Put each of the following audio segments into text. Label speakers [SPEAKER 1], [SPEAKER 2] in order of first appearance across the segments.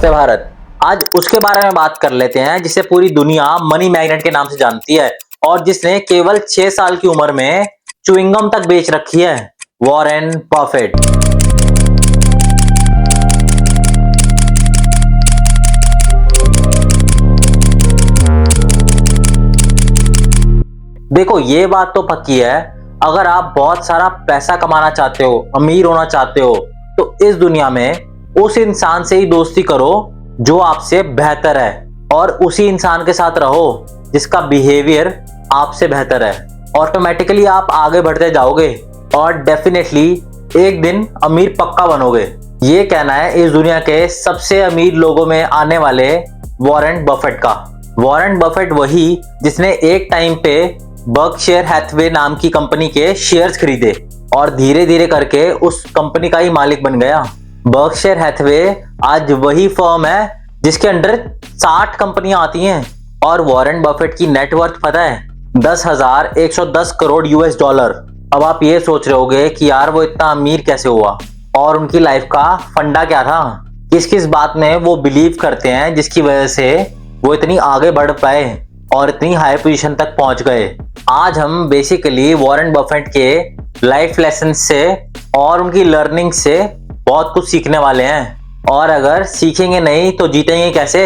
[SPEAKER 1] नमस्ते भारत। आज उसके बारे में बात कर लेते हैं जिसे पूरी दुनिया मनी मैग्नेट के नाम से जानती है और जिसने केवल 6 साल की उम्र में च्युइंगम तक बेच रखी है, वॉरेन बफेट। देखो, ये बात तो पक्की है, अगर आप बहुत सारा पैसा कमाना चाहते हो, अमीर होना चाहते हो, तो इस दुनिया में उस इंसान से ही दोस्ती करो जो आपसे बेहतर है और उसी इंसान के साथ रहो जिसका बिहेवियर आपसे बेहतर है। ऑटोमेटिकली आप आगे बढ़ते जाओगे और डेफिनेटली एक दिन अमीर पक्का बनोगे। ये कहना है इस दुनिया के सबसे अमीर लोगों में आने वाले वॉरेन बफेट का। वॉरेन बफेट वही जिसने एक टाइम पे बर्कशायर हैथवे नाम की कंपनी के शेयर्स खरीदे और धीरे धीरे करके उस कंपनी का ही मालिक बन गया। बर्कशायर हैथवे आज वही फर्म है जिसके अंडर 60 कंपनियां आती हैं और वॉरेन बफेट की नेटवर्थ पता है 10,110 करोड़ यूएस डॉलर। अब आप ये सोच रहे होगे कि यार वो इतना अमीर कैसे हुआ और उनकी लाइफ का फंडा क्या था, किस किस बात में वो बिलीव करते हैं जिसकी वजह से वो इतनी आगे बढ़ पाए और इतनी हाई पोजीशन तक पहुंच गए। आज हम बेसिकली वॉरेन बफेट के लाइफ लेसन से और उनकी लर्निंग से बहुत कुछ सीखने वाले हैं और अगर सीखेंगे नहीं तो जीतेंगे कैसे।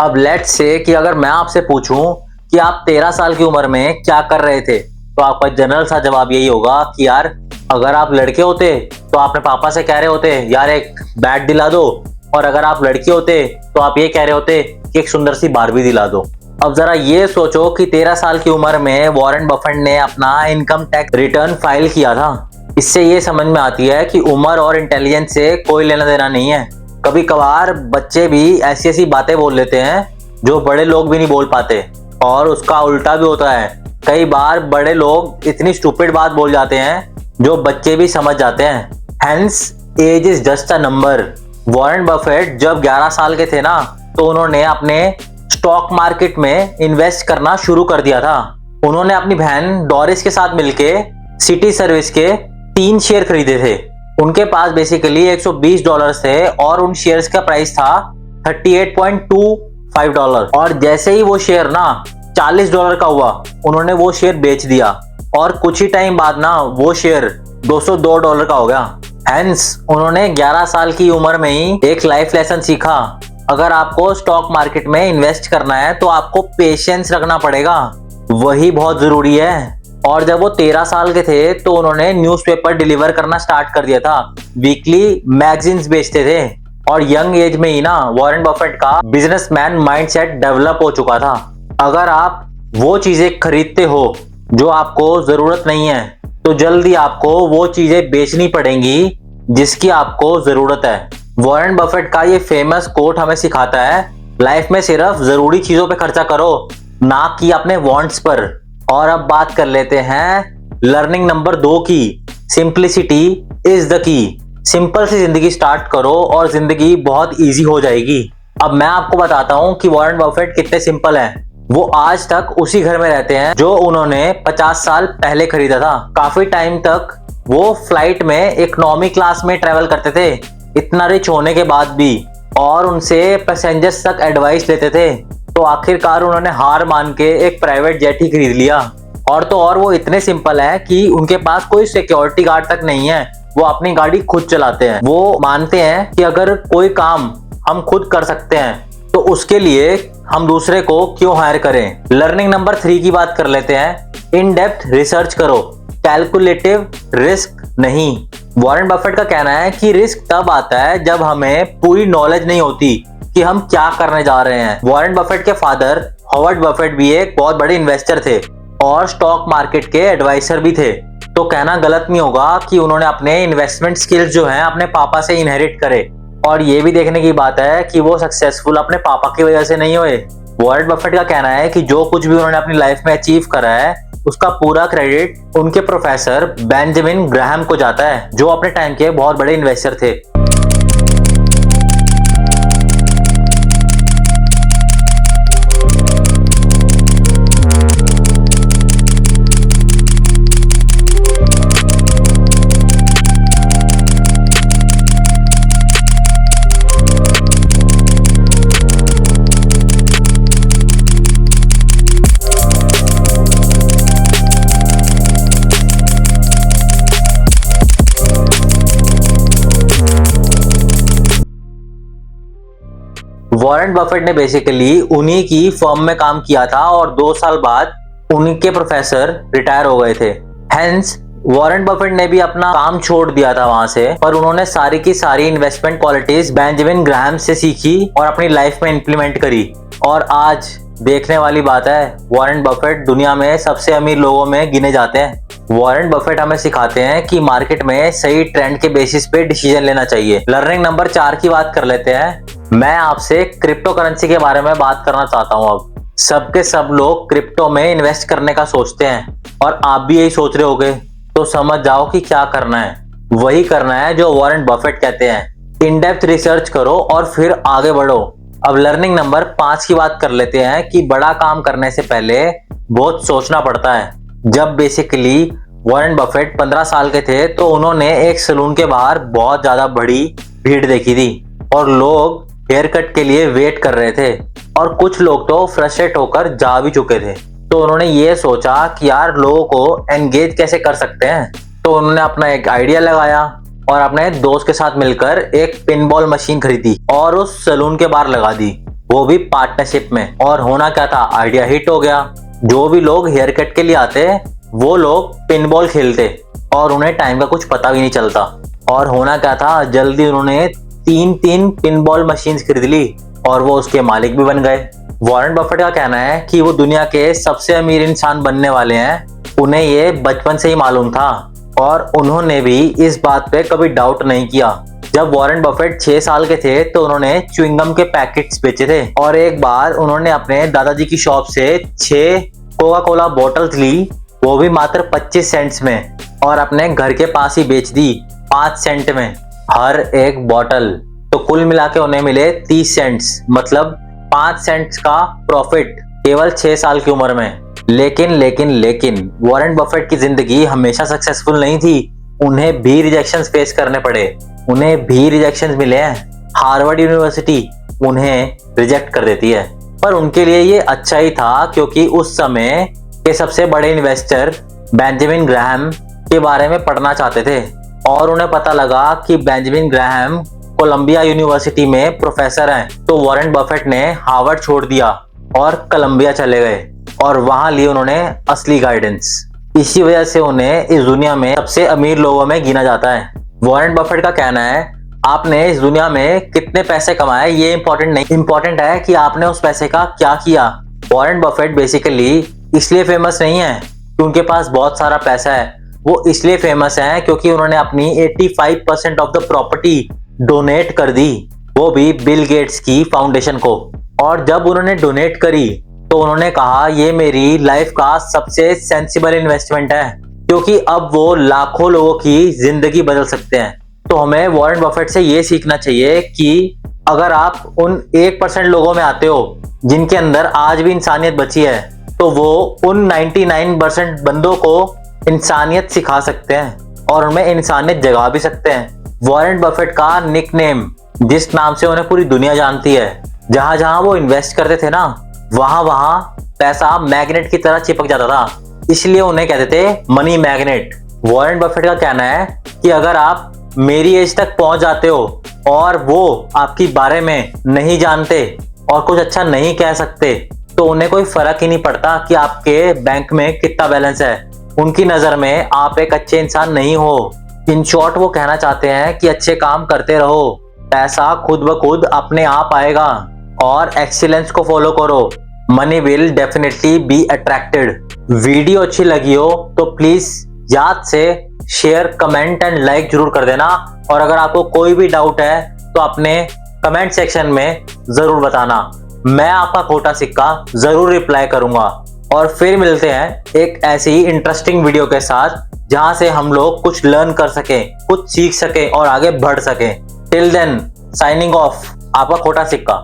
[SPEAKER 1] अब लेट्स से कि अगर मैं आपसे पूछूं कि आप 13 साल की उम्र में क्या कर रहे थे, तो आपका जनरल सा जवाब यही होगा कि यार अगर आप लड़के होते तो आपने पापा से कह रहे होते यार एक बैट दिला दो, और अगर आप लड़की होते तो आप ये कह रहे होते कि एक सुंदर सी बारबी दिला दो। अब जरा ये सोचो कि 13 साल की उम्र में वॉरेन बफेट ने अपना इनकम टैक्स रिटर्न फाइल किया था। इससे ये समझ में आती है कि उम्र और इंटेलिजेंस से कोई लेना देना नहीं है। कभी कभार बच्चे भी ऐसी ऐसी बातें बोल लेते हैं जो बड़े लोग भी नहीं बोल पाते, और उसका उल्टा भी होता है। कई बार बड़े लोग इतनी स्टूपिड बात बोल जाते हैं जो बच्चे भी समझ जाते हैं। Hence age is just a number. Warren Buffett जब 11 साल के थे ना, तो उन्होंने अपने स्टॉक मार्केट में इन्वेस्ट करना शुरू कर दिया था। उन्होंने अपनी बहन डॉरिस के साथ मिलके सिटी सर्विस के 3 शेयर खरीदे थे। उनके पास बेसिकली $120 थे और उन शेयर्स का प्राइस था $38.25। और जैसे ही वो शेयर ना $40 का हुआ, उन्होंने वो शेयर बेच दिया और कुछ ही टाइम बाद ना वो शेयर $202 का हो गया। हेंस उन्होंने 11 साल की उम्र में ही एक लाइफ लेसन सीखा। अगर आपको स्टॉक मार्केट में इन्वेस्ट करना है तो आपको पेशेंस रखना पड़ेगा, वही बहुत जरूरी है। और जब वो 13 साल के थे तो उन्होंने न्यूज़पेपर डिलीवर करना स्टार्ट कर दिया था, वीकली मैगजीन्स बेचते थे और यंग एज में ही ना वॉरेन बफेट का बिजनेसमैन माइंडसेट डेवलप हो चुका था। अगर आप वो चीजें खरीदते हो जो आपको जरूरत नहीं है, तो जल्दी आपको वो चीजें बेचनी पड़ेंगी जिसकी आपको जरूरत है। वॉरेन बफेट का ये फेमस कोट हमें सिखाता है, लाइफ में सिर्फ जरूरी चीजों पे खर्चा करो, ना कि अपने वांट्स पर। और अब बात कर लेते हैं learning number 2 key, simplicity is the key. Simple सी जिंदगी स्टार्ट करो और जिंदगी बहुत इजी हो जाएगी। अब मैं आपको बताता हूं कि वॉरेन बफेट कितने सिंपल हैं। वो आज तक उसी घर में रहते हैं जो उन्होंने 50 साल पहले खरीदा था। काफी टाइम तक वो फ्लाइट में इकोनॉमी क्लास में ट्रेवल करते थे, इतना रिच होने के बाद भी, और उनसे पैसेंजर्स तक एडवाइस लेते थे। तो आखिरकार उन्होंने हार मान के एक प्राइवेट जेट ही खरीद लिया। और तो और वो इतने सिंपल है कि उनके पास कोई सिक्योरिटी गार्ड तक नहीं है, वो अपनी गाड़ी खुद चलाते हैं। वो मानते हैं कि अगर कोई काम हम खुद कर सकते हैं तो उसके लिए हम दूसरे को क्यों हायर करें। लर्निंग नंबर 3 की बात कर लेते हैं, इन डेप्थ रिसर्च करो, कैलकुलेटिव रिस्क नहीं। वॉरेन बफेट का कहना है कि रिस्क तब आता है जब हमें पूरी नॉलेज नहीं होती कि हम क्या करने जा रहे हैं। वॉरेन बफेट के फादर हॉवर्ड बफेट भी एक बहुत बड़े इन्वेस्टर थे और स्टॉक मार्केट के एडवाइजर भी थे। तो कहना गलत नहीं होगा कि उन्होंने अपने इन्वेस्टमेंट स्किल्स जो हैं अपने पापा से इनहेरिट करे। और ये भी देखने की बात है कि वो सक्सेसफुल अपने पापा की वजह से नहीं हुए। वॉरेन बफेट का कहना है कि जो कुछ भी उन्होंने अपनी लाइफ में अचीव करा है उसका पूरा क्रेडिट उनके प्रोफेसर बेंजामिन ग्राहम को जाता है, जो अपने टाइम के बहुत बड़े इन्वेस्टर थे। वॉरेन बफेट ने बेसिकली उन्हीं की फर्म में काम किया था और 2 साल बाद उन्हीं के प्रोफेसर रिटायर हो गए थे। हेंस वॉरेन बफेट ने भी अपना काम छोड़ दिया था वहां से, पर उन्होंने सारी की सारी इन्वेस्टमेंट पॉलिटिक्स बेंजामिन ग्राहम से सीखी और अपनी लाइफ में इंप्लीमेंट करी। और आज देखने वाली बात है, वॉरेन बफेट दुनिया में सबसे अमीर लोगों में गिने जाते हैं। वॉरेन बफेट हमें सिखाते हैं कि मार्केट में सही ट्रेंड के बेसिस पे डिसीजन लेना चाहिए। लर्निंग नंबर 4 की बात कर लेते हैं। मैं आपसे क्रिप्टो करेंसी के बारे में बात करना चाहता हूँ। अब सबके सब लोग क्रिप्टो में इन्वेस्ट करने का सोचते हैं और आप भी यही सोच रहे होगे, तो समझ जाओ कि क्या करना है। वही करना है जो वॉरेन बफेट कहते हैं, इन डेप्थ रिसर्च करो और फिर आगे बढ़ो। अब लर्निंग नंबर 5 की बात कर लेते हैं कि बड़ा काम करने से पहले बहुत सोचना पड़ता है। जब बेसिकली वॉरेन बफेट 15 साल के थे तो उन्होंने एक सैलून के बाहर बहुत ज्यादा बड़ी भीड़ देखी थी और लोग हेयर कट के लिए वेट कर रहे थे और कुछ लोग तो फ्रस्ट्रेट होकर जा भी चुके थे। तो उन्होंने ये सोचा कि यार लोगों को एंगेज कैसे कर सकते हैं। तो उन्होंने अपना एक आइडिया लगाया और अपने दोस्त के साथ मिलकर एक पिनबॉल मशीन खरीदी और उस सैलून के बाहर लगा दी, वो भी पार्टनरशिप में। और होना क्या था, आइडिया हिट हो गया। जो भी लोग हेयर कट के लिए आते वो लोग पिनबॉल खेलते और उन्हें टाइम का कुछ पता भी नहीं चलता। और होना क्या था, जल्दी उन्होंने 3 पिनबॉल मशीन खरीद ली और वो उसके मालिक भी बन गए। वॉरेन बफेट का कहना है कि वो दुनिया के सबसे अमीर इंसान बनने वाले हैं। उन्हें ये बचपन से ही मालूम था और उन्होंने भी इस बात पे कभी डाउट नहीं किया। जब वॉरेन बफेट 6 साल के थे तो उन्होंने च्युइंगम के पैकेट्स बेचे थे और एक बार उन्होंने अपने दादाजी की शॉप से 6 कोका कोला बॉटल्स ली, वो भी मात्र 25 सेंट्स में, और अपने घर के पास ही बेच दी 5 सेंट में हर एक बॉटल। तो कुल मिला के उन्हें मिले 30 सेंट्स, मतलब 5 सेंट्स का प्रॉफिट केवल 6 साल की उम्र में। लेकिन वॉरेन बफेट की जिंदगी हमेशा सक्सेसफुल नहीं थी। उन्हें भी रिजेक्शंस फेस करने पड़े, उन्हें भी रिजेक्शंस मिले हैं। हार्वर्ड यूनिवर्सिटी उन्हें रिजेक्ट कर देती है, पर उनके लिए ये अच्छा ही था क्योंकि उस समय के सबसे बड़े इन्वेस्टर बेंजामिन ग्राहम के बारे में पढ़ना चाहते थे और उन्हें पता लगा कि बेंजामिन ग्राहम कोलंबिया यूनिवर्सिटी में प्रोफेसर हैं। तो वॉरेन बफेट ने हार्वर्ड छोड़ दिया और कोलंबिया चले गए और वहां ली उन्होंने असली गाइडेंस। इसी वजह से उन्हें इस दुनिया में सबसे अमीर लोगों में गिना जाता है। वॉरेन बफेट का कहना है, आपने इस दुनिया में कितने पैसे कमाए ये इंपॉर्टेंट नहीं, इंपॉर्टेंट है कि आपने उस पैसे का क्या किया। वॉरेन बफेट बेसिकली इसलिए फेमस नहीं है कि उनके पास बहुत सारा पैसा है, वो इसलिए फेमस है क्योंकि उन्होंने अपनी 85% ऑफ द प्रॉपर्टी डोनेट कर दी, वो भी बिल गेट्स की फाउंडेशन को। और जब उन्होंने डोनेट करी तो उन्होंने कहा ये मेरी लाइफ का सबसे सेंसिबल इन्वेस्टमेंट है क्योंकि अब वो लाखों लोगों की जिंदगी बदल सकते हैं। तो हमें वॉरेन बफेट से ये सीखना चाहिए कि अगर आप उन 1% लोगों में आते हो जिनके अंदर आज भी इंसानियत बची है, तो वो उन 99% बंदों को इंसानियत सिखा सकते हैं और उनमें इंसानियत जगा भी सकते हैं। वॉरेन बफेट का निकनेम, जिस नाम से उन्हें पूरी दुनिया जानती है, जहां जहां वो इन्वेस्ट करते थे ना, वहां वहां पैसा मैग्नेट की तरह चिपक जाता था, इसलिए उन्हें कहते थे मनी मैग्नेट। वॉरेन बफेट का कहना है कि अगर आप मेरी एज तक पहुंच जाते हो और वो आपके बारे में नहीं जानते और कुछ अच्छा नहीं कह सकते, तो उन्हें कोई फर्क ही नहीं पड़ता कि आपके बैंक में कितना बैलेंस है। उनकी नजर में आप एक अच्छे इंसान नहीं हो। इन शॉर्ट वो कहना चाहते हैं कि अच्छे काम करते रहो, पैसा खुद ब खुद अपने आप आएगा और एक्सीलेंस को फॉलो करो, money will definitely be attracted. Video अच्छी लगी हो तो प्लीज याद से शेयर, कमेंट एंड लाइक जरूर कर देना। और अगर आपको कोई भी डाउट है तो अपने कमेंट सेक्शन में जरूर बताना, मैं आपका खोटा सिक्का जरूर रिप्लाई करूंगा। और फिर मिलते हैं एक ऐसी ही इंटरेस्टिंग वीडियो के साथ जहां से हम लोग कुछ लर्न कर सकें, कुछ सीख सकें और आगे बढ़ सकें। टिल देन साइनिंग ऑफ, आपका खोटा सिक्का।